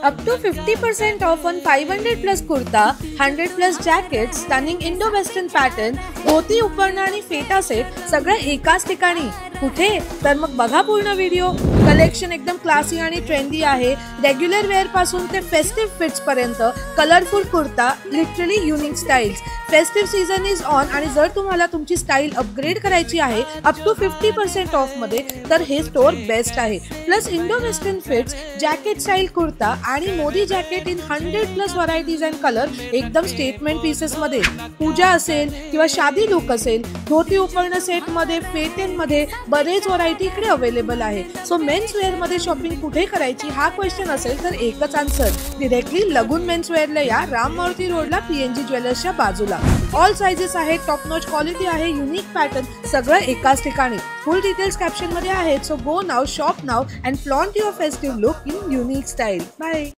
Up to 50% off on 500 plus kurta, 100 plus jackets, stunning Indo-Western pattern, धोती उपरणं आणि फेटा set सगळं एकाच ठिकाणी. कुठे? तर मग बघा पूर्ण व्हिडिओ. कलेक्शन एकदम क्लासी आणि ट्रेंडी आहे. रेग्युलर वेअर पासून ते फेस्टिव्ह फिट्स पर्यंत colourful kurta, literally unique styles. Festive season is on आणि जर तुम्हाला तुमची स्टाईल अपग्रेड करायची आहे अप टू 50% ऑफ मध्ये तर हे स्टोर बेस्ट आहे. Plus Indo western fits, jacket style kurta आणि Modi jacket in 100 plus varieties and colour एकदम स्टेटमेंट पीसेस मध्ये. पूजा असेल किंवा शादी लुक असेल, धोती उपरणं सेट मध्ये, फेटेंमध्ये बरेच व्हरायटी इकडे अवेलेबल आहे. सो मेन्स वेअर मध्ये शॉपिंग कुठे करायची हा क्वेश्चन असेल तर एकच आन्सर, डिरेक्टली लगून मेन्स वेअरला या. राम मारुती रोडला PNG ज्वेलर्सच्या बाजूला. ऑल साइजेस आहेत, टॉप नॉच क्वालिटी आहे, युनिक पॅटर्न, सगळं एकाच ठिकाणी. फुल डिटेल्स कॅप्शन मध्ये आहेत. So go now, shop now and flaunt your festive look in unique style. Bye.